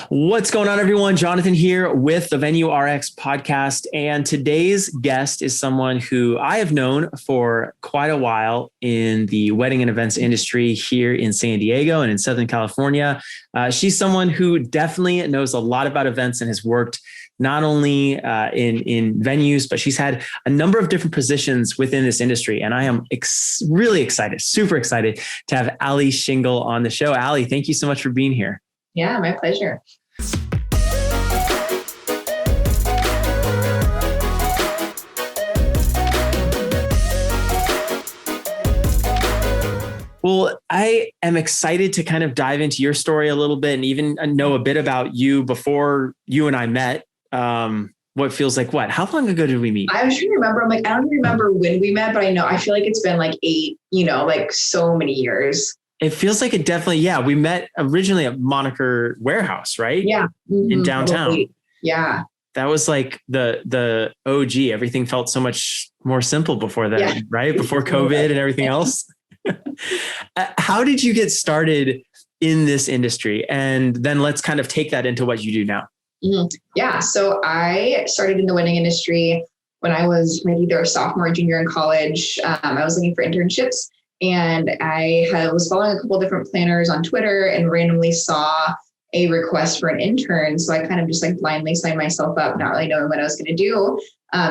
What's going on, everyone? Jonathan here with the Venue RX podcast. And today's guest is someone who I have known for quite a while in the wedding and events industry here in San Diego and in Southern California. She's someone who definitely knows a lot about events and has worked not only in venues, but she's had a number of different positions within this industry. And I am really excited, super excited to have Aly Schengel on the show. Aly, thank you so much for being here. Yeah, my pleasure. Well, I am excited to kind of dive into your story a little bit and even know a bit about you before you and I met. What feels like what? How long ago did we meet? I was trying to remember. I don't remember when we met, but I feel like it's been like 8, like so many years. It feels like it definitely, yeah. We met originally at Moniker Warehouse, right? Yeah. In downtown. Totally. Yeah. That was like the OG. Everything felt so much more simple before that, yeah. Right? Before COVID and everything else. How did you get started in this industry? And then let's kind of take that into what you do now. Mm-hmm. Yeah. So I started in the wedding industry when I was maybe either a sophomore or junior in college. I was looking for internships. And I was following a couple of different planners on Twitter and randomly saw a request for an intern. So I kind of just like blindly signed myself up, not really knowing what I was going to do.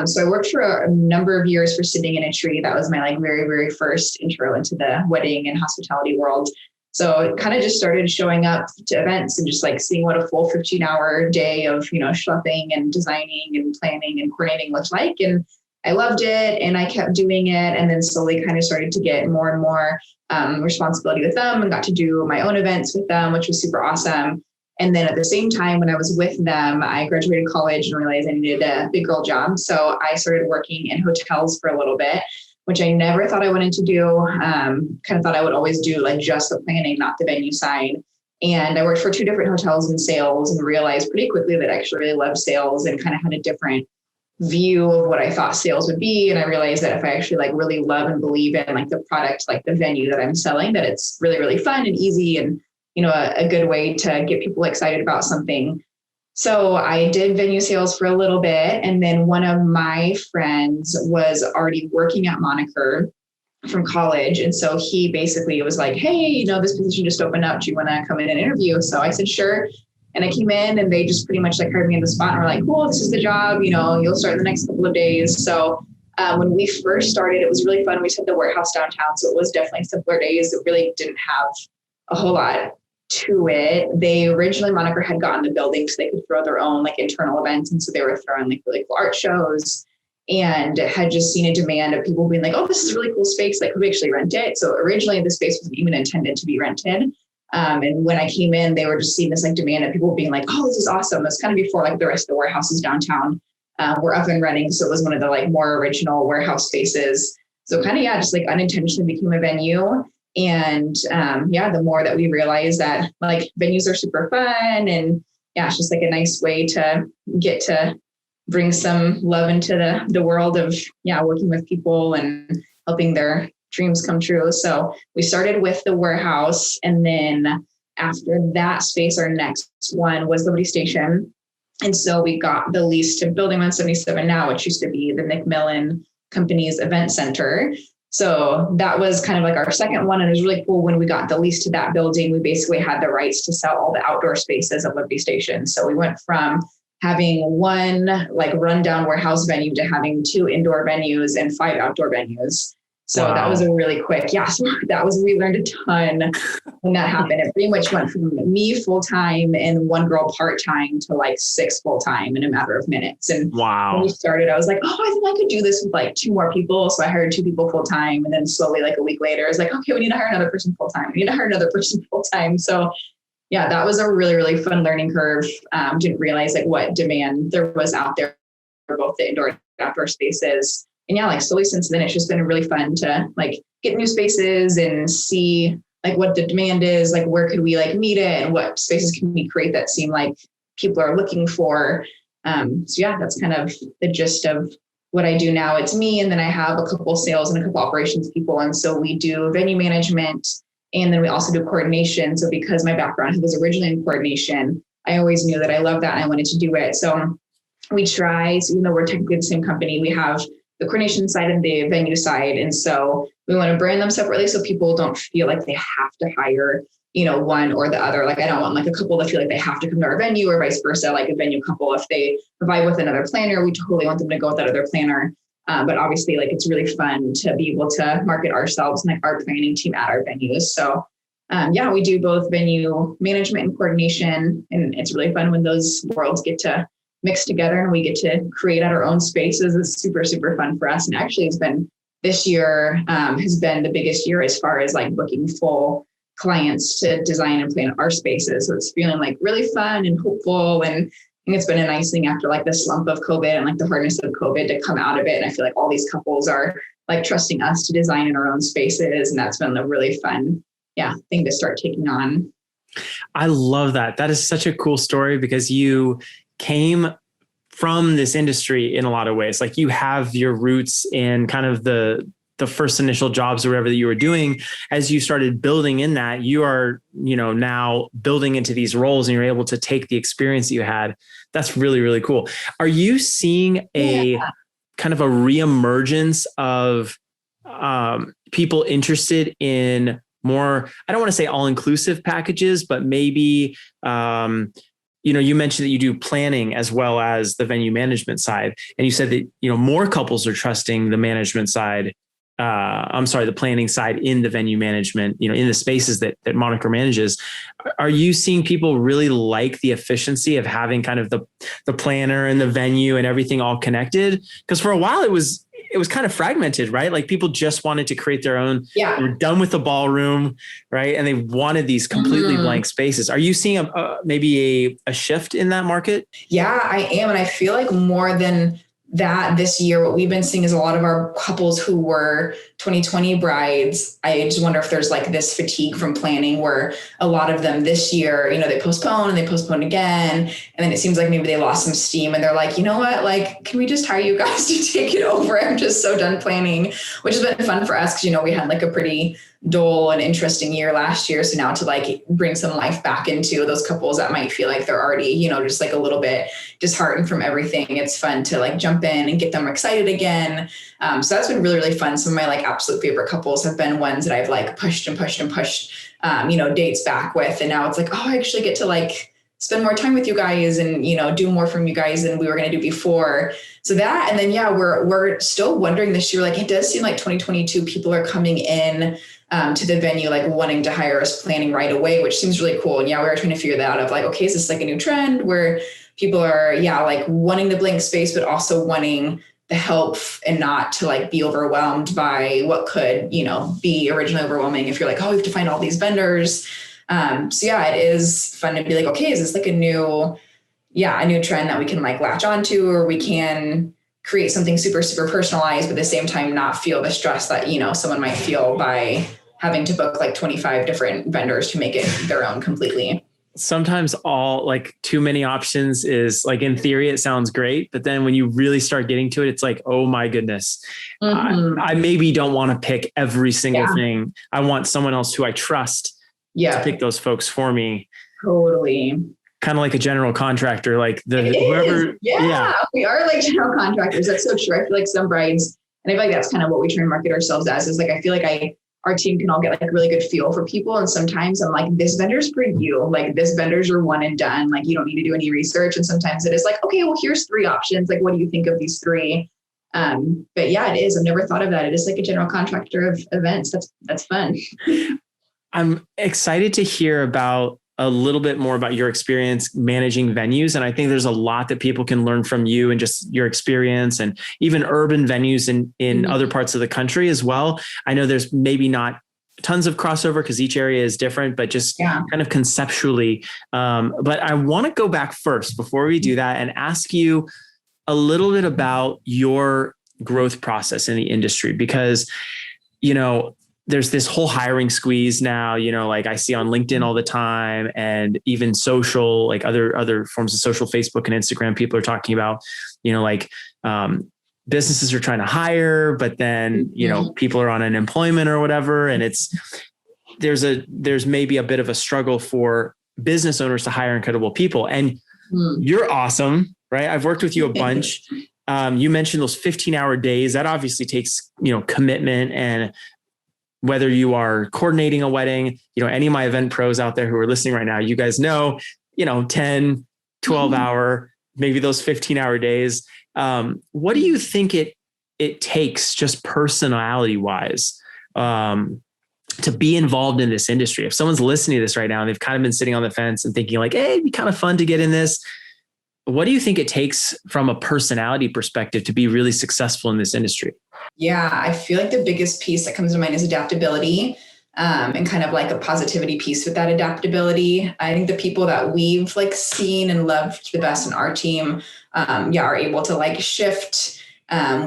So I worked for a number of years for Sitting in a Tree. That was my like very, very first intro into the wedding and hospitality world. So it kind of just started showing up to events and just like seeing what a full 15-hour day of, schlepping and designing and planning and coordinating looked like. And I loved it and I kept doing it, and then slowly kind of started to get more and more responsibility with them and got to do my own events with them, which was super awesome. And then at the same time, when I was with them, I graduated college and realized I needed a big girl job. So I started working in hotels for a little bit, which I never thought I wanted to do. Kind of thought I would always do like just the planning, not the venue side. And I worked for 2 different hotels in sales and realized pretty quickly that I actually really loved sales and kind of had a different view of what I thought sales would be. And I realized that if I actually like really love and believe in like the product, like the venue that I'm selling, that it's really, really fun and easy and, a good way to get people excited about something. So I did venue sales for a little bit. And then one of my friends was already working at Moniker from college. And so he basically was like, hey, this position just opened up. Do you want to come in and interview? So I said, sure. And I came in and they just pretty much like hired me on the spot and were like, cool, this is the job, you'll start in the next couple of days. So when we first started, it was really fun. We had the warehouse downtown. So it was definitely simpler days. It really didn't have a whole lot to it. They originally, Moniker had gotten the building so they could throw their own like internal events. And so they were throwing like really cool art shows and had just seen a demand of people being like, oh, this is a really cool space. Like, could we actually rent it? So originally the space wasn't even intended to be rented. And when I came in, they were just seeing this like demand of people being like, oh, this is awesome. It's kind of before like the rest of the warehouses downtown were up and running. So it was one of the like more original warehouse spaces. So kind of, just like unintentionally became a venue. And the more that we realized that like venues are super fun and it's just like a nice way to get to bring some love into the world of, working with people and helping their dreams come true. So we started with the warehouse. And then after that space, our next one was Liberty Station. And so we got the lease to Building 177 now, which used to be the McMillan Company's event center. So that was kind of like our second one. And it was really cool when we got the lease to that building, we basically had the rights to sell all the outdoor spaces at Liberty Station. So we went from having one like rundown warehouse venue to having 2 indoor venues and 5 outdoor venues. So That was a really quick, so we learned a ton when that happened. It pretty much went from me full-time and one girl part-time to like 6 full-time in a matter of minutes. And when we started, I was like, oh, I think I could do this with like 2 more people. So I hired 2 people full-time. And then slowly like a week later, I was like, okay, we need to hire another person full-time. So that was a really, really fun learning curve. Didn't realize like what demand there was out there for both the indoor and outdoor spaces. And like slowly since then, it's just been really fun to like get new spaces and see like what the demand is, like where could we like meet it and what spaces can we create that seem like people are looking for. That's kind of the gist of what I do now. It's me. And then I have a couple sales and a couple operations people. And so we do venue management and then we also do coordination. So because my background was originally in coordination, I always knew that I loved that and I wanted to do it. So we try, so even though we're technically the same company, we have the coordination side and the venue side. And so we want to brand them separately so people don't feel like they have to hire, one or the other. Like I don't want like a couple to feel like they have to come to our venue or vice versa. Like a venue couple, if they provide with another planner, we totally want them to go with that other planner. But obviously like it's really fun to be able to market ourselves and like our planning team at our venues. So we do both venue management and coordination. And it's really fun when those worlds get to mix together and we get to create at our own spaces. It's super, super fun for us. And actually this year has been the biggest year as far as like booking full clients to design and plan our spaces. So it's feeling like really fun and hopeful. And I think it's been a nice thing after like the slump of COVID and like the hardness of COVID to come out of it. And I feel like all these couples are like trusting us to design in our own spaces. And that's been a really fun, thing to start taking on. I love that. That is such a cool story because you came from this industry in a lot of ways. Like you have your roots in kind of the first initial jobs or whatever that you were doing. As you started building in that, you are, now building into these roles and you're able to take the experience that you had. That's really, really cool. Are you seeing a kind of a reemergence of people interested in more, I don't want to say all-inclusive packages, but maybe, you mentioned that you do planning as well as the venue management side. And you said that, more couples are trusting the management side. The planning side in the venue management, in the spaces that Moniker manages. Are you seeing people really like the efficiency of having kind of the planner and the venue and everything all connected? Because for a while it was kind of fragmented, right? Like people just wanted to create their own, they were done with the ballroom, right? And they wanted these completely blank spaces. Are you seeing maybe a shift in that market? Yeah, I am. And I feel like more than that this year, what we've been seeing is a lot of our couples who were 2020 brides. I just wonder if there's like this fatigue from planning where a lot of them this year, they postpone and they postpone again. And then it seems like maybe they lost some steam and they're like, you know what, like, can we just hire you guys to take it over? I'm just so done planning, which has been fun for us because, we had like a pretty dull and interesting year last year. So now to like bring some life back into those couples that might feel like they're already, just like a little bit disheartened from everything. It's fun to like jump in and get them excited again. So that's been really, really fun. Some of my like absolute favorite couples have been ones that I've like pushed, dates back with. And now it's like, I actually get to like spend more time with you guys and, do more from you guys than we were going to do before. So that, and then, we're still wondering this year, like it does seem like 2022 people are coming in to the venue, like wanting to hire us planning right away, which seems really cool. And we were trying to figure that out of like, okay, is this like a new trend where people are, like wanting the blank space, but also wanting the help and not to like be overwhelmed by what could, be originally overwhelming if you're like, we have to find all these vendors. It is fun to be like, okay, is this like a new trend that we can like latch onto, or we can create something super, super personalized, but at the same time, not feel the stress that, someone might feel by having to book like 25 different vendors to make it their own completely. Sometimes too many options is like, in theory, it sounds great, but then when you really start getting to it, it's like, oh my goodness, I maybe don't want to pick every single thing. I want someone else who I trust to pick those folks for me. Totally. Kind of like a general contractor, like whoever. Yeah, we are like general contractors. That's so true. I feel like some brides, and I feel like that's kind of what we try and market ourselves as, is like, I feel like our team can all get like a really good feel for people. And sometimes I'm like, this vendor's for you. Like this vendors are one and done. Like you don't need to do any research. And sometimes it is like, okay, well, here's 3 options. Like, what do you think of these 3? But it is. I've never thought of that. It is like a general contractor of events. That's fun. I'm excited to hear about a little bit more about your experience managing venues. And I think there's a lot that people can learn from you and just your experience, and even urban venues in other parts of the country as well. I know there's maybe not tons of crossover because each area is different, but just kind of conceptually. But I want to go back first before we do that and ask you a little bit about your growth process in the industry, because, there's this whole hiring squeeze now, like I see on LinkedIn all the time, and even social, like other forms of social, Facebook and Instagram, people are talking about, businesses are trying to hire, but then, people are on unemployment or whatever. And there's maybe a bit of a struggle for business owners to hire incredible people. And you're awesome, right? I've worked with you a bunch. You mentioned those 15-hour days. That obviously takes, commitment. And whether you are coordinating a wedding, any of my event pros out there who are listening right now, you guys know, 10, 12 hour, maybe those 15-hour days. What do you think it takes just personality wise, to be involved in this industry? If someone's listening to this right now and they've kind of been sitting on the fence and thinking like, hey, it'd be kind of fun to get in this. What do you think it takes from a personality perspective to be really successful in this industry? Yeah, I feel like the biggest piece that comes to mind is adaptability, and kind of like a positivity piece with that adaptability. I think the people that we've like seen and loved the best in our team, are able to like shift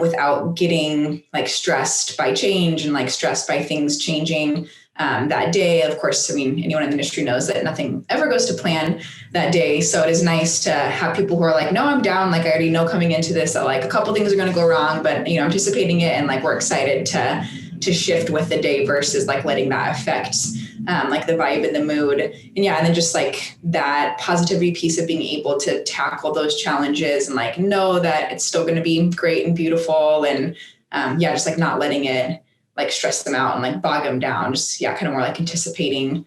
without getting like stressed by change and like stressed by things changing that day. Of course, I mean, anyone in the industry knows that nothing ever goes to plan that day. So it is nice to have people who are like, no, I'm down. Like I already know coming into this that like a couple things are going to go wrong, but anticipating it and like we're excited to shift with the day versus like letting that affect like the vibe and the mood. And then just like that positivity piece of being able to tackle those challenges and like know that it's still going to be great and beautiful. And just like not letting it like stress them out and like bog them down. Just, kind of more like anticipating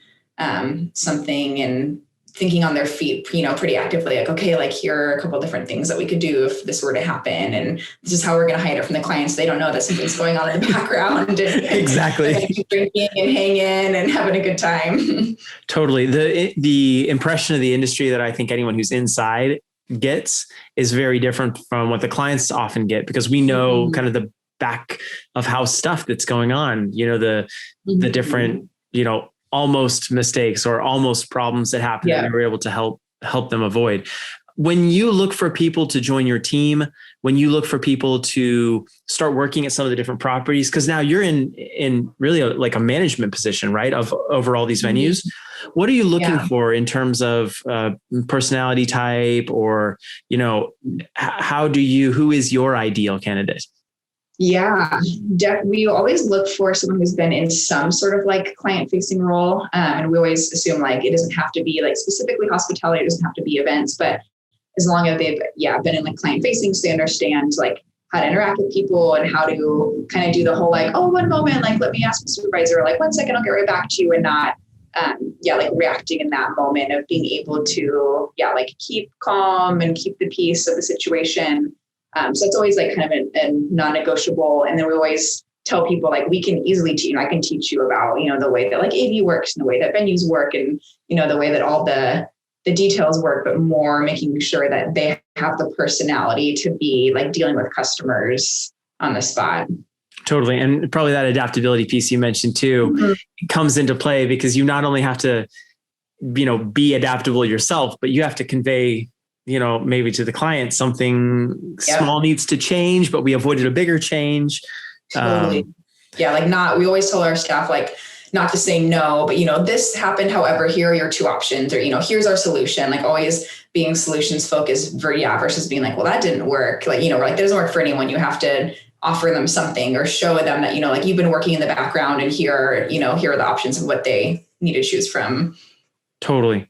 something and thinking on their feet, pretty actively, like, okay, like here are a couple of different things that we could do if this were to happen. And this is how we're going to hide it from the clients. They don't know that something's going on in the background. And, exactly. And drinking and hanging and having a good time. Totally. The impression of the industry that I think anyone who's inside gets is very different from what the clients often get, because we know kind of the back of house stuff that's going on, the different, almost mistakes or almost problems that happen that we're able to help them avoid. When you look for people to join your team, when you look for people to start working at some of the different properties, because now you're in really like a management position, right? Over all these venues. What are you looking for in terms of personality type, or, who is your ideal candidate? Yeah, we always look for someone who's been in some sort of like client facing role. And we always assume like it doesn't have to be like specifically hospitality, it doesn't have to be events, but as long as they've been in like client facing, so they understand like how to interact with people and how to kind of do the whole like, oh, one moment, like let me ask the supervisor, like 1 second, I'll get right back to you, and not like reacting in that moment, of being able to like keep calm and keep the peace of the situation. So it's always like kind of a non-negotiable. And then we always tell people like, we can easily teach, I can teach you about, the way that like AV works and the way that venues work and, the way that all the details work, but more making sure that they have the personality to be like dealing with customers on the spot. Totally. And probably that adaptability piece you mentioned too comes into play, because you not only have to, be adaptable yourself, but you have to convey, maybe to the client something small needs to change, but we avoided a bigger change. Totally. We always tell our staff, like, not to say no, but, this happened. However, here are your two options, or, here's our solution, like always being solutions focused versus being like, well, that didn't work. Like, we're like, that doesn't work for anyone. You have to offer them something or show them that, like you've been working in the background and here are the options of what they need to choose from. Totally.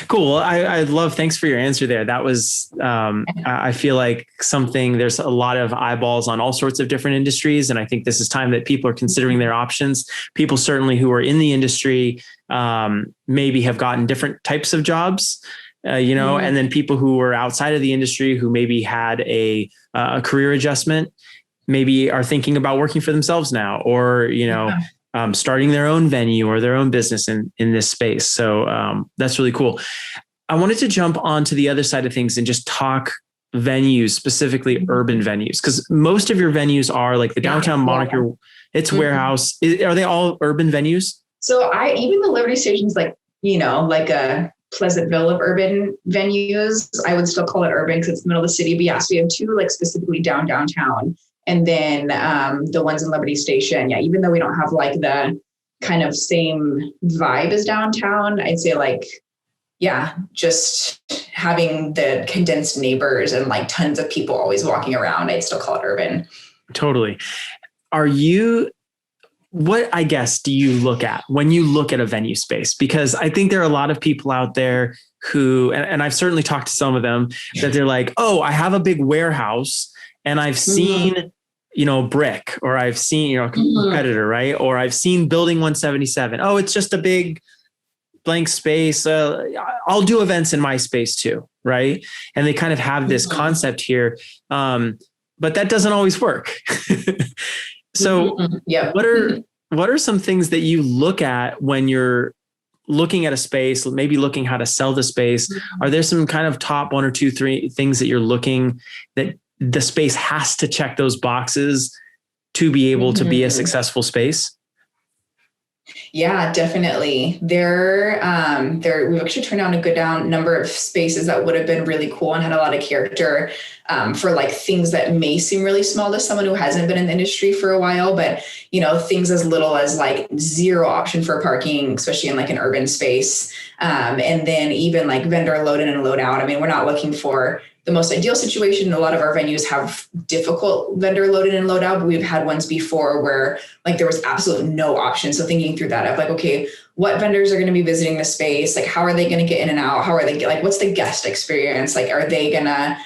Cool. Well, I love, thanks for your answer there. That was, I feel like there's a lot of eyeballs on all sorts of different industries. And I think this is time that people are considering their options. People certainly who are in the industry, maybe have gotten different types of jobs, and then people who are outside of the industry who maybe had a career adjustment, maybe are thinking about working for themselves now, or, starting their own venue or their own business in this space. So that's really cool. I wanted to jump onto the other side of things and just talk venues, specifically urban venues, because most of your venues are like the downtown moniker, it's warehouse. Are they all urban venues? So even the Liberty Station's like, like a Pleasantville of urban venues. I would still call it urban because it's the middle of the city. But so we have two like specifically downtown. And then the ones in Liberty Station, even though we don't have like the kind of same vibe as downtown, I'd say like, just having the condensed neighbors and like tons of people always walking around, I'd still call it urban. Totally. what I guess do you look at when you look at a venue space? Because I think there are a lot of people out there who, and I've certainly talked to some of them, that they're like, oh, I have a big warehouse and I've seen, brick, or I've seen, a competitor, right? Or I've seen building 177. Oh, it's just a big blank space. I'll do events in my space too, right? And they kind of have this concept here. But that doesn't always work. So what are some things that you look at when you're looking at a space, maybe looking how to sell the space? Are there some kind of top 1 or 2, 3 things that you're looking that the space has to check those boxes to be able to be a successful space? Yeah, definitely. We've actually turned down a good number of spaces that would have been really cool and had a lot of character, for like things that may seem really small to someone who hasn't been in the industry for a while, but things as little as like 0 option for parking, especially in like an urban space. And then even like vendor load in and load out. I mean, we're not looking for the most ideal situation. A lot of our venues have difficult vendor load in and load out, but we've had ones before where like there was absolutely no option. So thinking through that of like, okay, what vendors are going to be visiting the space? Like, how are they going to get in and out? How are they like, what's the guest experience? Like, are they going to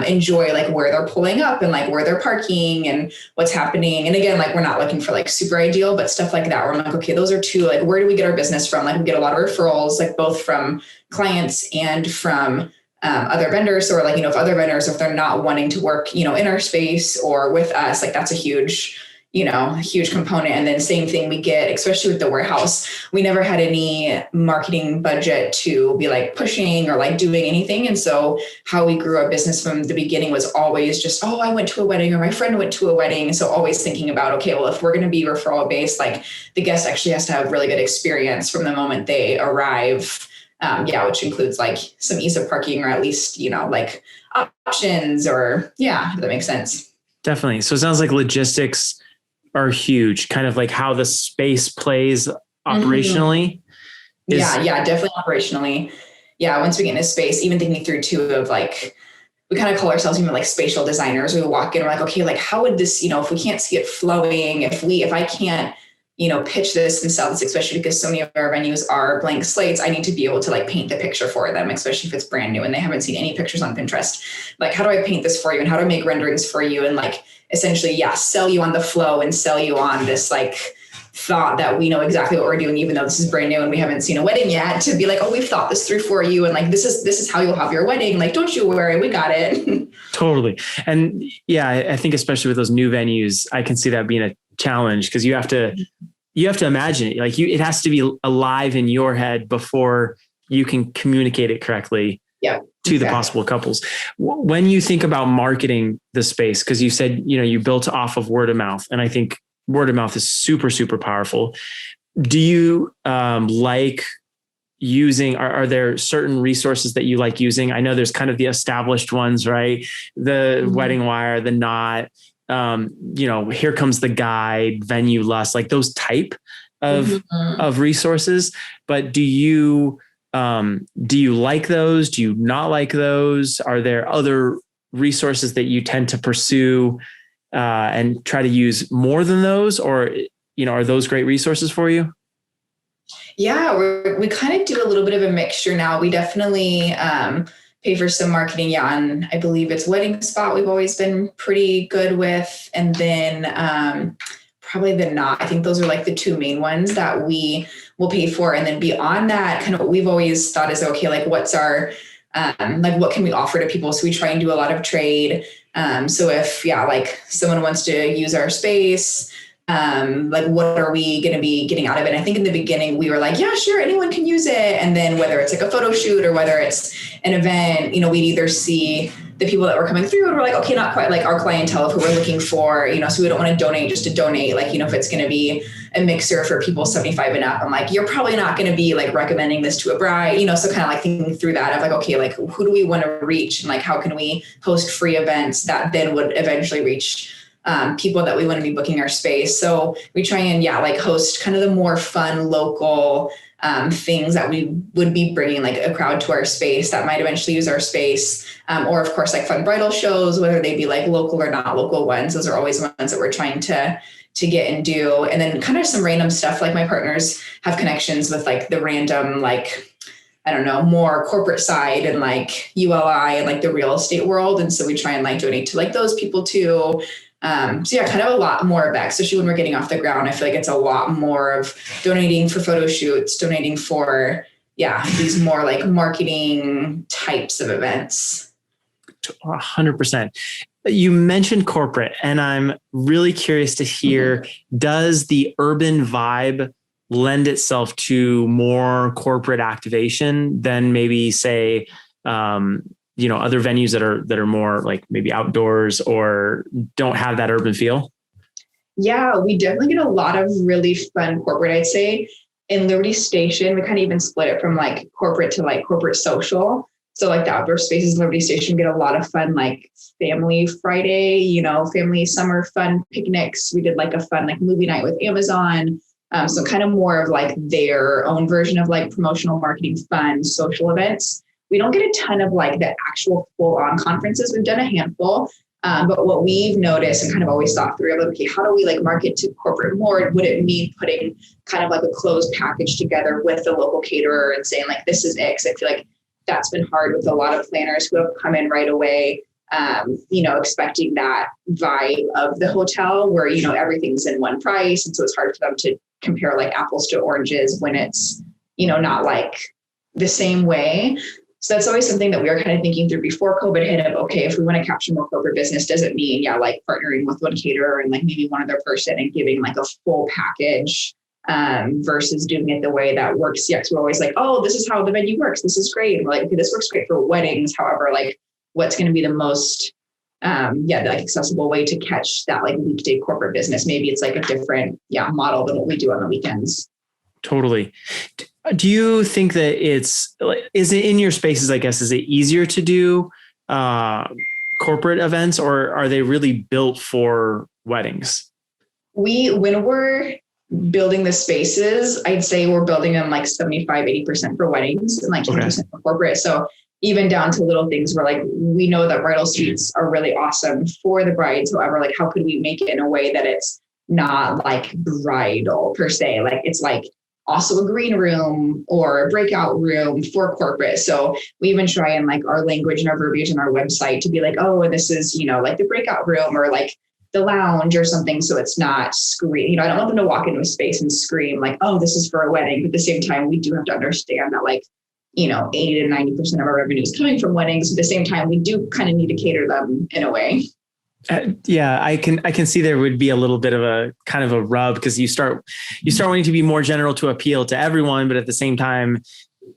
enjoy like where they're pulling up and like where they're parking and what's happening? And again, like we're not looking for like super ideal, but stuff like that. Where I'm like, okay, those are 2, like, where do we get our business from? Like we get a lot of referrals, like both from clients and from other vendors, or like, if other vendors, if they're not wanting to work, in our space or with us, like that's a huge component. And then same thing we get, especially with the warehouse, we never had any marketing budget to be like pushing or like doing anything. And so how we grew our business from the beginning was always just, oh, I went to a wedding or my friend went to a wedding. So always thinking about, okay, well, if we're going to be referral based, like the guest actually has to have really good experience from the moment they arrive. Which includes like some ease of parking, or at least, like options, or if that makes sense. Definitely. So it sounds like logistics are huge, kind of like how the space plays operationally. Definitely operationally. Yeah. Once we get into space, even thinking through too of like, we kind of call ourselves even like spatial designers. We walk in, we're like, okay, like how would this, if we can't see it flowing, if I can't, pitch this and sell this, especially because so many of our venues are blank slates, I need to be able to like paint the picture for them, especially if it's brand new and they haven't seen any pictures on Pinterest. Like, how do I paint this for you? And how do I make renderings for you? And like, essentially, sell you on the flow and sell you on this like thought that we know exactly what we're doing, even though this is brand new and we haven't seen a wedding yet, to be like, oh, we've thought this through for you. And like, this is how you'll have your wedding. Like, don't you worry, we got it. Totally. And I think especially with those new venues, I can see that being a challenge, because you have to imagine it. Like it has to be alive in your head before you can communicate it correctly to the possible couples. When you think about marketing the space, because you said, you built off of word of mouth, and I think word of mouth is super, super powerful. Do you like using, are there certain resources that you like using? I know there's kind of the established ones, right? The Wedding Wire, the Knot, Here Comes the Guide, Venue Lust, like those type of resources. But do you like those? Do you not like those? Are there other resources that you tend to pursue and try to use more than those? Or, are those great resources for you? Yeah, we kind of do a little bit of a mixture now. We definitely pay for some marketing. And I believe it's Wedding Spot we've always been pretty good with. And then probably the Knot. I think those are like the 2 main ones that we will pay for. And then beyond that, kind of what we've always thought is, okay, like what's our, like what can we offer to people? So we try and do a lot of trade. So if, like someone wants to use our space, like what are we going to be getting out of it? And I think in the beginning we were like, yeah, sure, anyone can use it. And then whether it's like a photo shoot or whether it's an event, we'd either see the people that were coming through and we're like, okay, not quite like our clientele of who we're looking for, so we don't want to donate just to donate. Like, if it's going to be a mixer for people 75 and up, I'm like, you're probably not going to be like recommending this to a bride, so kind of like thinking through that of like, okay, like who do we want to reach? And like, how can we host free events that then would eventually reach people that we want to be booking our space. So we try and like host kind of the more fun local things that we would be bringing like a crowd to our space that might eventually use our space. Or of course, like fun bridal shows, whether they be like local or not local ones. Those are always ones that we're trying to get and do. And then kind of some random stuff, like my partners have connections with like the random, like, I don't know, more corporate side and like ULI and like the real estate world. And so we try and like donate to like those people too. So yeah, kind of a lot more of that, especially when we're getting off the ground. I feel like it's a lot more of donating for photo shoots, donating for, these more like marketing types of events. 100%. You mentioned corporate, and I'm really curious to hear, does the urban vibe lend itself to more corporate activation than maybe say, other venues that are more like maybe outdoors or don't have that urban feel? Yeah, we definitely get a lot of really fun corporate, I'd say. In Liberty Station, we kind of even split it from like corporate to like corporate social. So like the outdoor spaces in Liberty Station get a lot of fun, like family Friday, family summer fun picnics. We did like a fun like movie night with Amazon. So kind of more of like their own version of like promotional marketing, fun social events. We don't get a ton of like the actual full on conferences. We've done a handful. But what we've noticed and kind of always thought through, like, okay, how do we like market to corporate more? Would it mean putting kind of like a closed package together with the local caterer and saying like, this is it? 'Cause I feel like that's been hard with a lot of planners who have come in right away, expecting that vibe of the hotel where, everything's in one price. And so it's hard for them to compare like apples to oranges when it's, not like the same way. So that's always something that we are kind of thinking through before COVID hit of, okay, if we want to capture more corporate business, does it mean, like partnering with one caterer and like maybe one other person and giving like a full package versus doing it the way that works. Yeah, because we're always like, oh, this is how the venue works. This is great. And we're like, okay, this works great for weddings. However, like what's going to be the most, like accessible way to catch that like weekday corporate business? Maybe it's like a different, model than what we do on the weekends. Totally. Do you think that is it in your spaces, I guess, is it easier to do corporate events, or are they really built for weddings? When we're building the spaces, I'd say we're building them like 75, 80% for weddings and like 20% for corporate. So even down to little things where like, we know that bridal suites are really awesome for the brides. However, like how could we make it in a way that it's not like bridal per se? Like it's like also a green room or a breakout room for corporate. So we even try and like our language and our verbiage and our website to be like, oh, this is, like the breakout room or like the lounge or something. So it's not scream, I don't want them to walk into a space and scream like, oh, this is for a wedding. But at the same time, we do have to understand that like, 80 to 90% of our revenue is coming from weddings. At the same time, we do kind of need to cater them in a way. I can see there would be a little bit of a kind of a rub because you start wanting to be more general to appeal to everyone, but at the same time,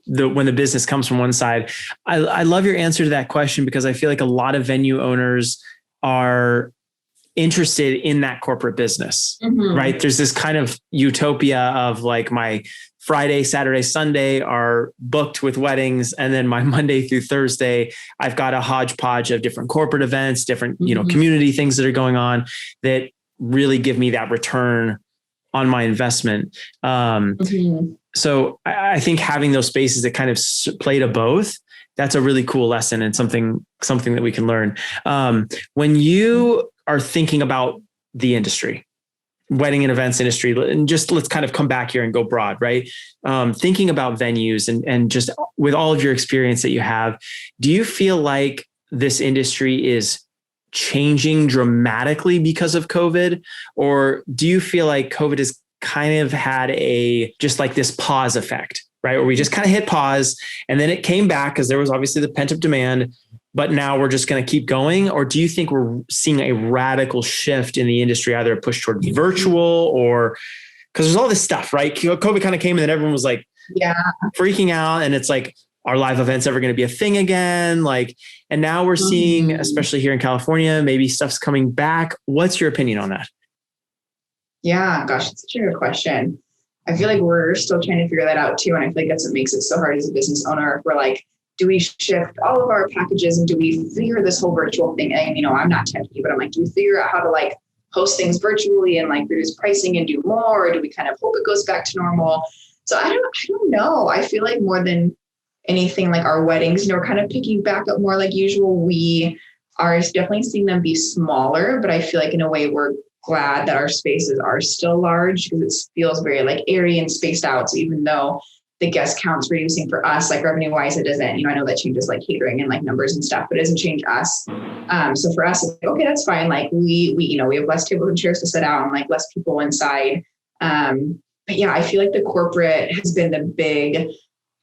when the business comes from one side, I love your answer to that question because I feel like a lot of venue owners are interested in that corporate business, right? There's this kind of utopia of like my Friday, Saturday, Sunday are booked with weddings. And then my Monday through Thursday, I've got a hodgepodge of different corporate events, different, community things that are going on that really give me that return on my investment. So I think having those spaces that kind of play to both, that's a really cool lesson and something that we can learn. When you are thinking about the industry, wedding and events industry, and just let's kind of come back here and go broad, right? Thinking about venues and just with all of your experience that you have, do you feel like this industry is changing dramatically because of COVID? Or do you feel like COVID has kind of had just like this pause effect, right? Where we just kind of hit pause and then it came back because there was obviously the pent up demand, but now we're just going to keep going? Or do you think we're seeing a radical shift in the industry, either a push toward virtual or because there's all this stuff, right? COVID kind of came and then everyone was like freaking out. And it's like, are live events ever going to be a thing again? Like, and now we're seeing, especially here in California, maybe stuff's coming back. What's your opinion on that? Yeah, gosh, it's such a good question. I feel like we're still trying to figure that out too. And I feel like that's what makes it so hard as a business owner. We're like, do we shift all of our packages and do we figure this whole virtual thing? And, I'm not techy, but I'm like, do we figure out how to like host things virtually and like reduce pricing and do more? Or do we kind of hope it goes back to normal? So I don't know. I feel like more than anything, like our weddings, we're kind of picking back up more like usual. We are definitely seeing them be smaller, but I feel like in a way we're glad that our spaces are still large because it feels very like airy and spaced out. So even though the guest count's reducing for us, like revenue wise, it doesn't, I know that changes like catering and like numbers and stuff, but it doesn't change us. So for us, it's like, okay, that's fine. Like we have less tables and chairs to sit out and like less people inside. But yeah, I feel like the corporate has been the big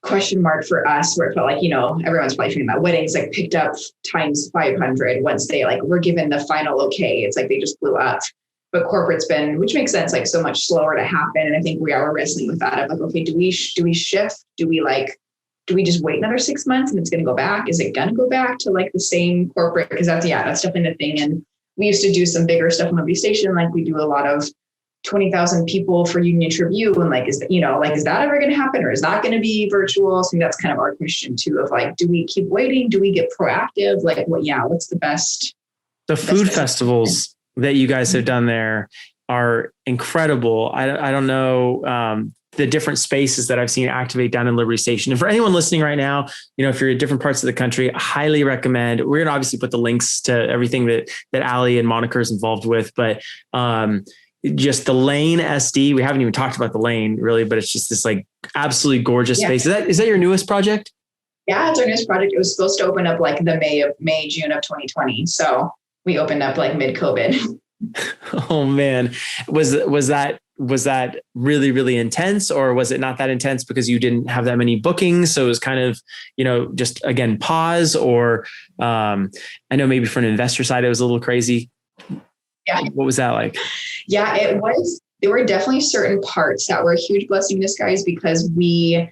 question mark for us where it felt like, everyone's probably feeling that weddings like picked up times 500 once they like were given the final okay. It's like they just blew up. But corporate's been, which makes sense, like so much slower to happen. And I think we are wrestling with that of like, okay, do we shift? Do we just wait another 6 months and it's going to go back? Is it going to go back to like the same corporate? Because that's definitely the thing. And we used to do some bigger stuff on Liberty Station. Like we do a lot of 20,000 people for Union Tribune. And like, is that ever going to happen or is that going to be virtual? So I think that's kind of our question too, of like, do we keep waiting? Do we get proactive? Like what's the best? The food festivals that you guys have done there are incredible. I don't know the different spaces that I've seen activate down in Liberty Station. And for anyone listening right now, if you're in different parts of the country, I highly recommend. We're going to obviously put the links to everything that Aly and Moniker is involved with, but just the Lane SD. We haven't even talked about the Lane really, but it's just this like absolutely gorgeous space. Is that your newest project? Yeah, it's our newest project. It was supposed to open up like the June of 2020. So we opened up like mid-COVID. Oh man. Was that really, really intense, or was it not that intense because you didn't have that many bookings? So it was kind of, just again, pause, or I know maybe from an investor side, it was a little crazy. Yeah. What was that like? Yeah, it was. There were definitely certain parts that were a huge blessing in disguise because we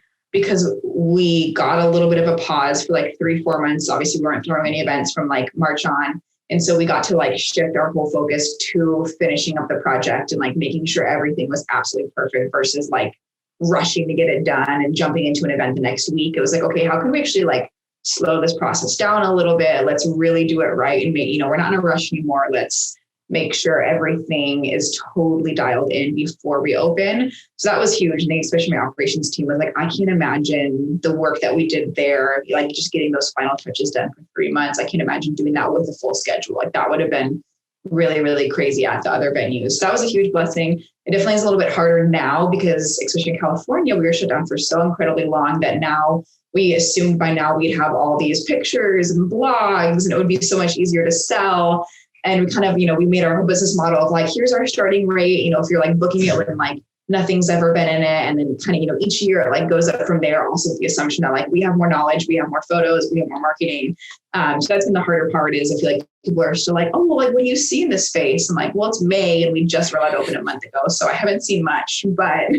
got a little bit of a pause for like 3-4 months. Obviously, we weren't throwing any events from like March on. And so we got to like shift our whole focus to finishing up the project and like making sure everything was absolutely perfect versus like rushing to get it done and jumping into an event the next week. It was like, okay, how can we actually like slow this process down a little bit? Let's really do it right. And we're not in a rush anymore. Let's make sure everything is totally dialed in before we open. So that was huge. And especially my operations team was like, I can't imagine the work that we did there, like just getting those final touches done for 3 months. I can't imagine doing that with the full schedule. Like that would have been really, really crazy at the other venues. So that was a huge blessing. It definitely is a little bit harder now because especially in California, we were shut down for so incredibly long that now we assumed by now we'd have all these pictures and blogs and it would be so much easier to sell. And we kind of, we made our whole business model of like, here's our starting rate, if you're like booking it when like nothing's ever been in it. And then kind of, each year it like goes up from there. Also with the assumption that like we have more knowledge, we have more photos, we have more marketing. So that's been the harder part is I feel like people are still like, oh, well, like what do you see in this space? I'm like, well, it's May and we just were allowed to open a month ago. So I haven't seen much, but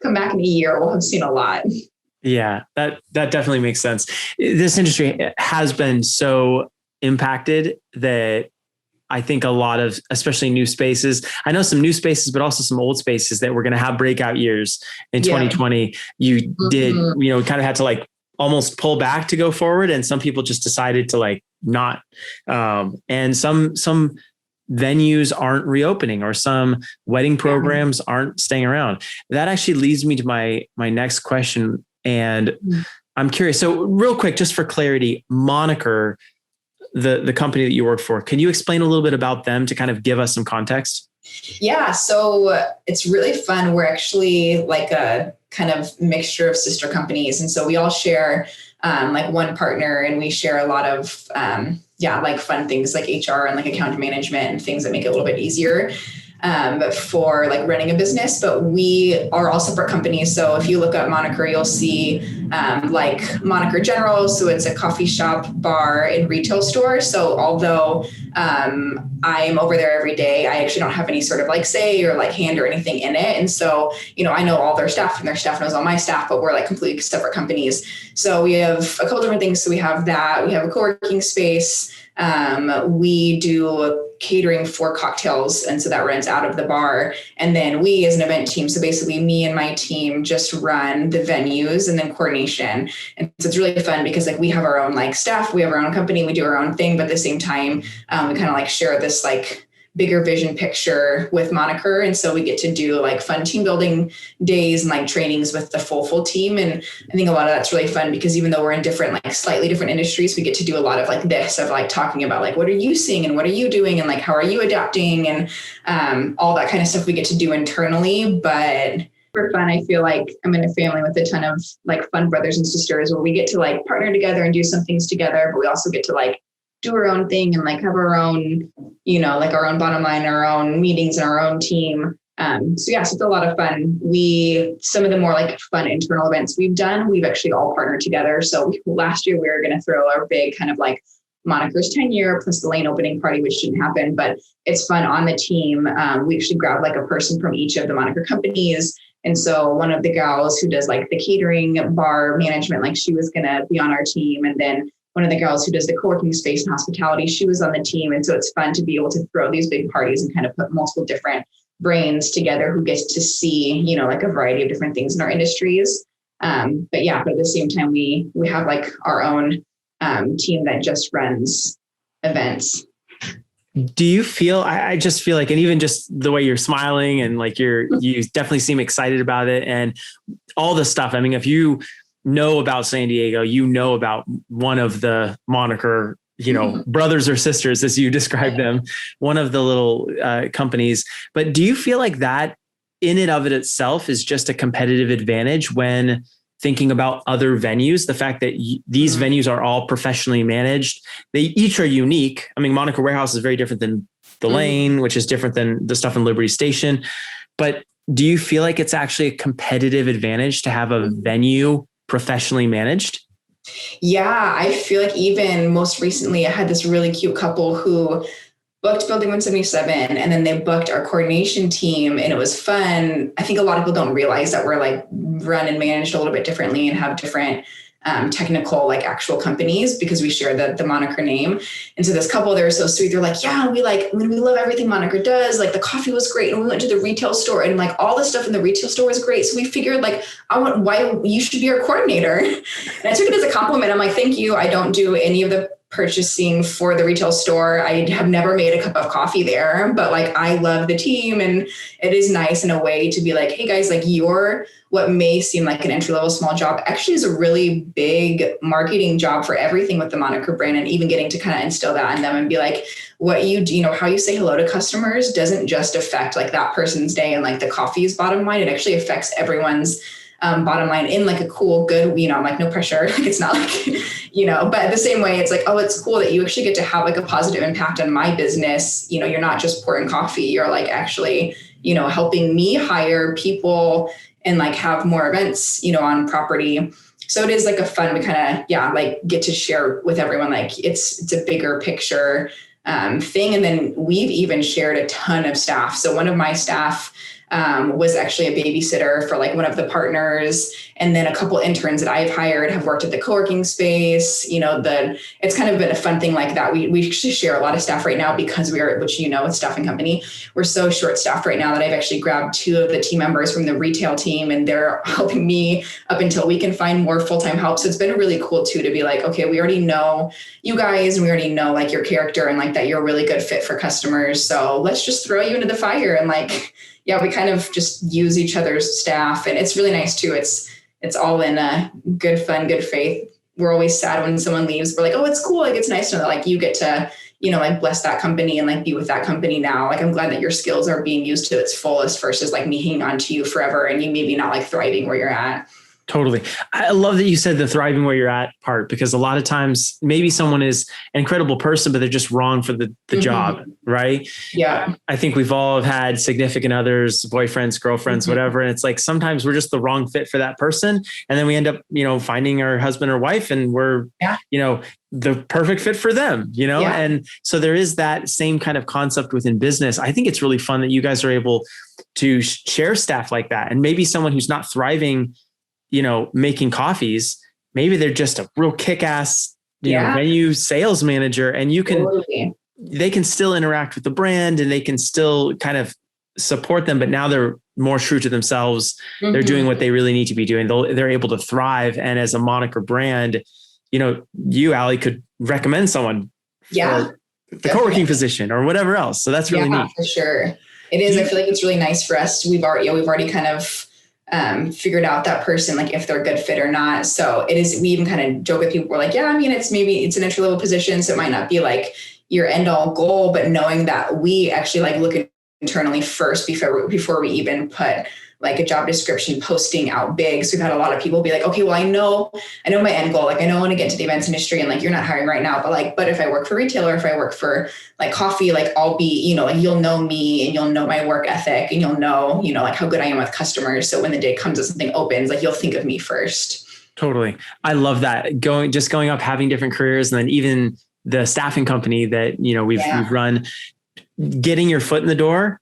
come back in a year, we'll have seen a lot. Yeah, that definitely makes sense. This industry has been so impacted that I think a lot of, especially new spaces, I know some new spaces, but also some old spaces that were going to have breakout years in 2020. You did, kind of had to like almost pull back to go forward. And some people just decided to like not, and some venues aren't reopening or some wedding programs aren't staying around. That actually leads me to my next question. And I'm curious. So real quick, just for clarity, Moniker, the company that you work for, can you explain a little bit about them to kind of give us some context? Yeah, so it's really fun. We're actually like a kind of mixture of sister companies. And so we all share like one partner and we share a lot of, like fun things like HR and like account management and things that make it a little bit easier for like running a business, but we are all separate companies. So if you look up Moniker, you'll see like Moniker General. So it's a coffee shop, bar, and retail store. So although I'm over there every day, I actually don't have any sort of like say or like hand or anything in it. And so, I know all their staff and their staff knows all my staff, but we're like completely separate companies. So we have a couple different things. So we have that, we have a co-working space. We do catering for cocktails. And so that runs out of the bar. And then we as an event team, so basically me and my team just run the venues and then coordination. And so it's really fun because like we have our own like staff, we have our own company, we do our own thing, but at the same time, we kind of like share this like bigger vision picture with Moniker. And so we get to do like fun team building days and like trainings with the full team. And I think a lot of that's really fun because even though we're in different, like slightly different industries, we get to do a lot of like this of like talking about like, what are you seeing and what are you doing? And like, how are you adapting? And all that kind of stuff we get to do internally. But for fun, I feel like I'm in a family with a ton of like fun brothers and sisters where we get to like partner together and do some things together, but we also get to like do our own thing and like have our own, like our own bottom line, our own meetings and our own team. So it's a lot of fun. Some of the more like fun internal events we've done, we've actually all partnered together. So last year we were going to throw our big kind of like Moniker's 10-year plus the lane opening party, which didn't happen, but it's fun on the team. We actually grabbed like a person from each of the Moniker companies. And so one of the gals who does like the catering bar management, like she was going to be on our team. And then one of the girls who does the co-working space and hospitality, she was on the team. And so it's fun to be able to throw these big parties and kind of put multiple different brains together who gets to see, like a variety of different things in our industries. But at the same time, we have like our own team that just runs events. Do you feel, I just feel like, and even just the way you're smiling and like you definitely seem excited about it and all the stuff. I mean, if you know about San Diego, you know about one of the Moniker, brothers or sisters, as you describe them, one of the little companies. But do you feel like that in and of it itself is just a competitive advantage when thinking about other venues, the fact that these venues are all professionally managed, they each are unique. I mean, Moniker Warehouse is very different than the Lane, which is different than the stuff in Liberty Station. But do you feel like it's actually a competitive advantage to have a venue professionally managed? Yeah, I feel like even most recently, I had this really cute couple who booked Building 177 and then they booked our coordination team and it was fun. I think a lot of people don't realize that we're like run and managed a little bit differently and have different technical like actual companies because we share the Moniker name. And so this couple, they're so sweet. They're like, yeah, we love everything Moniker does. Like the coffee was great. And we went to the retail store and like all the stuff in the retail store was great. So we figured like, why you should be our coordinator. And I took it as a compliment. I'm like, thank you. I don't do any of the purchasing for the retail store. I have never made a cup of coffee there, but like, I love the team and it is nice in a way to be like, hey guys, like what may seem like an entry-level small job actually is a really big marketing job for everything with the Moniker brand and even getting to kind of instill that in them and be like, what you do, how you say hello to customers doesn't just affect like that person's day and like the coffee's bottom line. It actually affects everyone's bottom line in like a cool, good, I'm like, no pressure. Like, it's not like, but the same way it's like, oh, it's cool that you actually get to have like a positive impact on my business. You're not just pouring coffee. You're like actually, helping me hire people and like have more events, on property. So it is like a fun, we kind of, like get to share with everyone. Like it's a bigger picture thing. And then we've even shared a ton of staff. So one of my staff was actually a babysitter for like one of the partners. And then a couple interns that I've hired have worked at the co-working space. It's kind of been a fun thing like that. We actually share a lot of staff right now because which with staffing company, we're so short staffed right now that I've actually grabbed 2 of the team members from the retail team and they're helping me up until we can find more full-time help. So it's been really cool too, to be like, okay, we already know you guys and we already know like your character and like that you're a really good fit for customers. So let's just throw you into the fire and like, we kind of just use each other's staff and it's really nice too. It's all in a good fun, good faith. We're always sad when someone leaves. We're like, oh, it's cool. Like, it's nice to know that like you get to, like bless that company and like be with that company now. Like, I'm glad that your skills are being used to its fullest versus like me hanging on to you forever and you maybe not like thriving where you're at. Totally. I love that you said the thriving where you're at part, because a lot of times maybe someone is an incredible person, but they're just wrong for the job. Right. Yeah. I think we've all had significant others, boyfriends, girlfriends, whatever. And it's like, sometimes we're just the wrong fit for that person. And then we end up, finding our husband or wife and we're, the perfect fit for them, And so there is that same kind of concept within business. I think it's really fun that you guys are able to share staff like that. And maybe someone who's not thriving, making coffees, maybe they're just a real kick-ass, venue sales manager, and they can still interact with the brand and they can still kind of support them, but now they're more true to themselves. They're doing what they really need to be doing. They're able to thrive. And as a Moniker brand, you, Aly, could recommend someone the co-working position or whatever else. So that's really neat. For sure. It is. I feel like it's really nice for us. We've already kind of figured out that person, like if they're a good fit or not. So it is, we even kind of joke with people. We're like, yeah, I mean, it's an entry level position. So it might not be like your end all goal, but knowing that we actually like look internally first before we even put like a job description posting out big. So we've had a lot of people be like, okay, well, I know my end goal. Like I know I want to get into the events industry and like, you're not hiring right now, but if I work for retail or if I work for like coffee, like I'll be, like you'll know me and you'll know my work ethic and you'll know, like how good I am with customers. So when the day comes that something opens, like you'll think of me first. Totally. I love that. Going up, having different careers, and then even the staffing company that, we've run, getting your foot in the door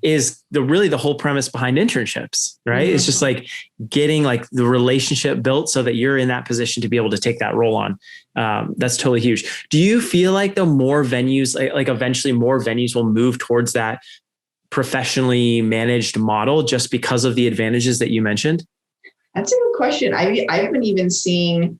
is the whole premise behind internships, right? Mm-hmm. It's just like getting like the relationship built so that you're in that position to be able to take that role on. That's totally huge. Do you feel like the more venues, like eventually more venues will move towards that professionally managed model just because of the advantages that you mentioned? That's a good question. I've been even seeing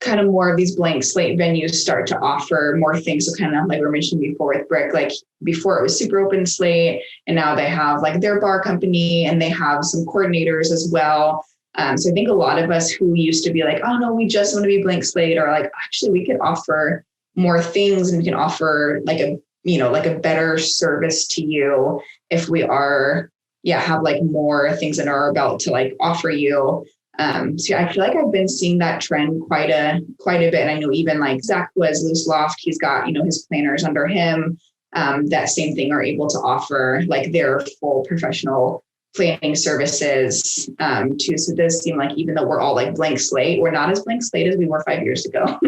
kind of more of these blank slate venues start to offer more things. So kind of like we were mentioning before with Brick, like before it was super open slate, and now they have like their bar company and they have some coordinators as well. So I think a lot of us who used to be like, oh no, we just want to be blank slate, or like, actually we could offer more things and we can offer like a better service to you if we are, have like more things in our belt to like offer you. So I feel like I've been seeing that trend quite a bit. And I know even like Zach was Loose Loft, he's got, his planners under him, that same thing are able to offer like their full professional planning services, too. So it does seem like even though we're all like blank slate, we're not as blank slate as we were 5 years ago.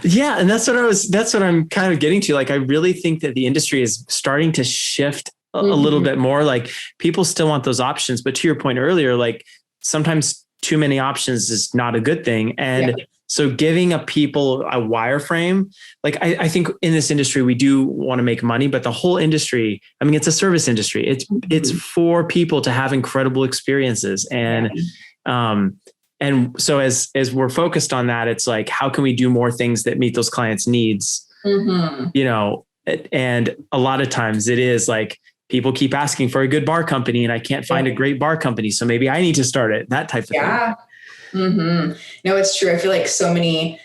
Yeah. And that's what I'm kind of getting to. Like, I really think that the industry is starting to shift a little bit more. Like people still want those options, but to your point earlier, like sometimes too many options is not a good thing. And so giving people a wireframe, like I think in this industry, we do want to make money, but the whole industry, I mean, it's a service industry. It's for people to have incredible experiences. And so as we're focused on that, it's like, how can we do more things that meet those clients' needs? And a lot of times it is like, people keep asking for a good bar company and I can't find a great bar company. So maybe I need to start it, that type of thing. Mm-hmm. No, it's true. I feel like so many,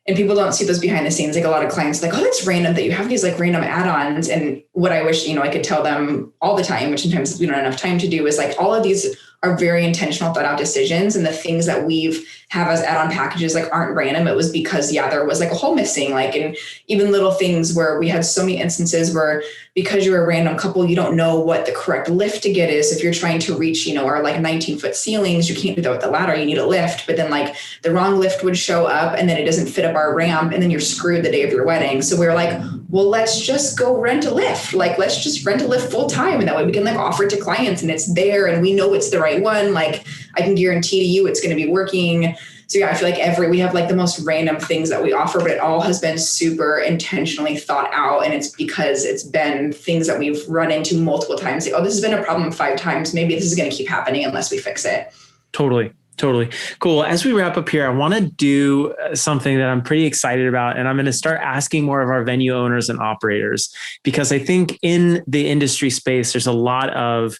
and people don't see those behind the scenes. Like a lot of clients like, oh, that's random that you have these like random add-ons. And what I wish, I could tell them all the time, which sometimes we don't have enough time to do, is like all of these are very intentional, thought out decisions. And the things that we've have as add-on packages like aren't random. It was because, there was like a hole missing, like, and even little things where we had so many instances where because you're a random couple, you don't know what the correct lift to get is. If you're trying to reach, our like 19-foot ceilings, you can't do that with the ladder, you need a lift, but then like the wrong lift would show up and then it doesn't fit up our ramp and then you're screwed the day of your wedding. So we're like, well, let's just go rent a lift. Like, let's just rent a lift full time. And that way we can like offer it to clients and it's there and we know it's the right one. Like I can guarantee to you it's going to be working. So I feel like we have like the most random things that we offer, but it all has been super intentionally thought out. And it's because it's been things that we've run into multiple times. Like, oh, this has been a problem 5 times. Maybe this is going to keep happening unless we fix it. Totally. Cool. As we wrap up here, I want to do something that I'm pretty excited about. And I'm going to start asking more of our venue owners and operators, because I think in the industry space, there's a lot of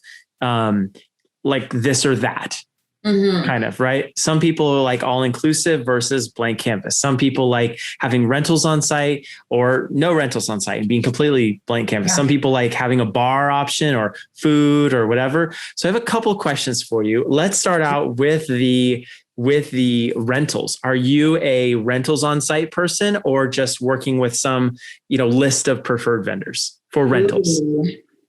like this or that. Kind of, right? Some people like all inclusive versus blank canvas. Some people like having rentals on site or no rentals on site and being completely blank canvas. Some people like having a bar option or food or whatever. So I have a couple of questions for you. Let's start out with the rentals. Are you a rentals on site person or just working with some, list of preferred vendors for rentals?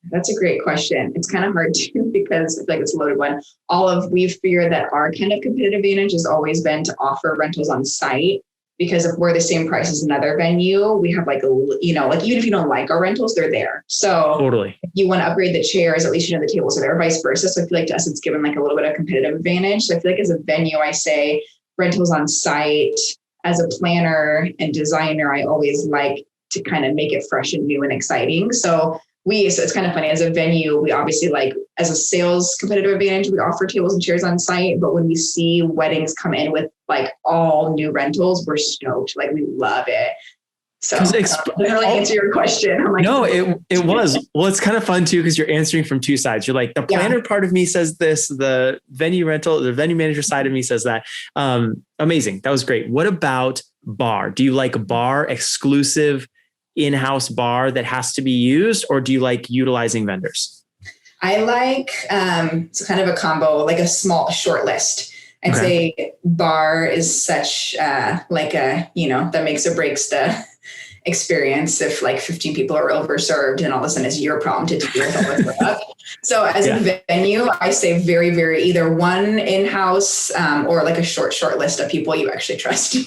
That's a great question. It's kind of hard too, because I feel like it's a loaded one. We've figured that our kind of competitive advantage has always been to offer rentals on site, because if we're the same price as another venue, we have like like even if you don't like our rentals, they're there. So totally, if you want to upgrade the chairs, at least the tables are there, vice versa. So I feel like to us, it's given like a little bit of competitive advantage. So I feel like as a venue, I say rentals on site. As a planner and designer, I always like to kind of make it fresh and new and exciting. So it's kind of funny. As a venue, we obviously like as a sales competitive advantage, we offer tables and chairs on site. But when we see weddings come in with like all new rentals, we're stoked. Like we love it. So I didn't really answer your question. I'm like, no, it was. Well, it's kind of fun too, because you're answering from two sides. You're like, the planner part of me says this, the venue manager side of me says that. Amazing. That was great. What about bar? Do you like a bar, exclusive in-house bar that has to be used, or do you like utilizing vendors? I like, it's kind of a combo, like a short list. I'd say bar is such like a, that makes or breaks the experience if like 15 people are overserved and all of a sudden it's your problem to deal with all the stuff. So as a venue, I say very, very either one in-house or like a short list of people you actually trust.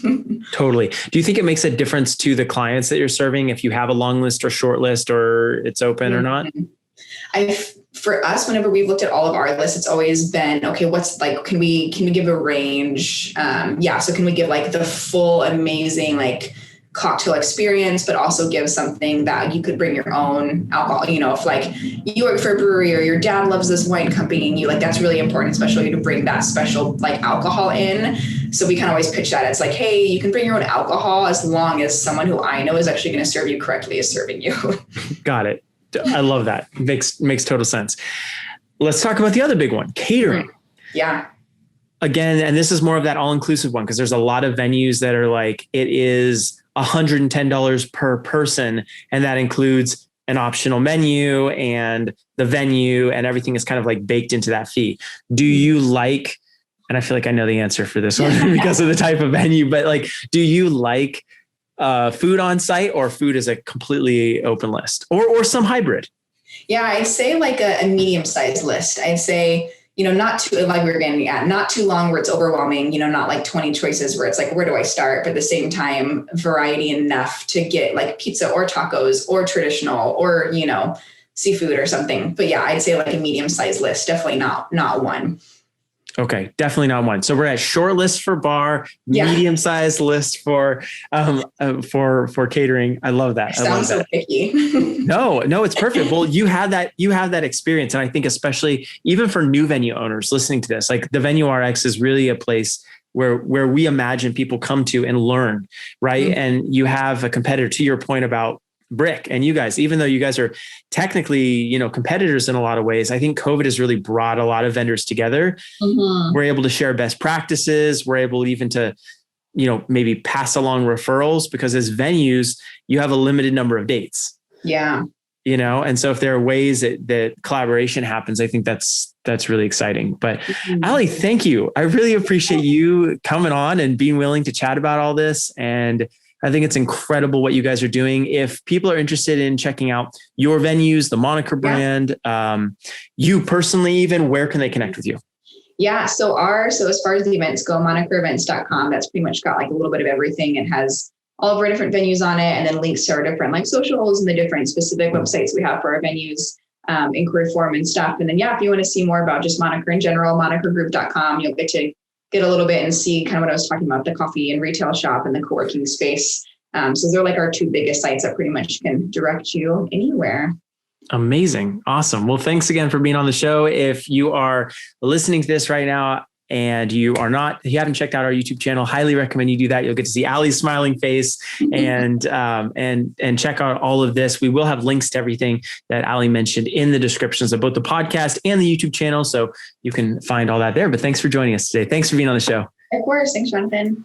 Totally. Do you think it makes a difference to the clients that you're serving if you have a long list or short list, or it's open or not? For us, whenever we've looked at all of our lists, it's always been, okay, what's like, can we give a range? So can we give like the full amazing like cocktail experience, but also give something that you could bring your own alcohol. If like you work for a brewery or your dad loves this wine company and you like, that's really important, especially to bring that special like alcohol in. So we kind of always pitch that. It's like, hey, you can bring your own alcohol as long as someone who I know is actually going to serve you correctly is serving you. Got it. I love that. Makes total sense. Let's talk about the other big one, catering. Yeah. Again, and this is more of that all-inclusive one, because there's a lot of venues that are like, it is $110 per person. And that includes an optional menu and the venue, and everything is kind of like baked into that fee. Do you like, and I feel like I know the answer for this one because of the type of venue, but like, do you like food on site, or food is a completely open list, or some hybrid? Yeah, I'd say like a medium-sized list. I'd say, not too, like we were getting at, not too long where it's overwhelming, not like 20 choices where it's like, where do I start? But at the same time, variety enough to get like pizza or tacos or traditional or, seafood or something. But yeah, I'd say like a medium-sized list, definitely not one. Okay, definitely not one. So we're at short list for bar, medium-sized list for catering. I love that. Sounds so picky. No, it's perfect. Well, you have that experience, and I think especially even for new venue owners listening to this, like the Venue RX is really a place where we imagine people come to and learn, right? Mm-hmm. And you have a competitor, to your point about Brick, and you guys, even though you guys are technically, competitors in a lot of ways, I think COVID has really brought a lot of vendors together. Mm-hmm. We're able to share best practices. We're able even to, maybe pass along referrals, because as venues, you have a limited number of dates. Yeah. And so if there are ways that collaboration happens, I think that's really exciting. But Aly, thank you. I really appreciate you coming on and being willing to chat about all this. And I think it's incredible what you guys are doing. If people are interested in checking out your venues, the Moniker brand, you personally, even, where can they connect with you? Yeah. So as far as the events go, monikerevents.com, that's pretty much got like a little bit of everything. It has all of our different venues on it, and then links to our different like socials and the different specific websites we have for our venues, inquiry form and stuff. And then, if you want to see more about just Moniker in general, monikergroup.com, you'll get a little bit and see kind of what I was talking about, the coffee and retail shop and the co-working space. So they're like our two biggest sites that pretty much can direct you anywhere. Amazing. Awesome. Well, thanks again for being on the show. If you are listening to this right now and you haven't checked out our YouTube channel, highly recommend you do that. You'll get to see Aly's smiling face and check out all of this. We will have links to everything that Aly mentioned in the descriptions of both the podcast and the YouTube channel, so you can find all that there. But thanks for joining us today. Thanks for being on the show. Of course. Thanks, Jonathan.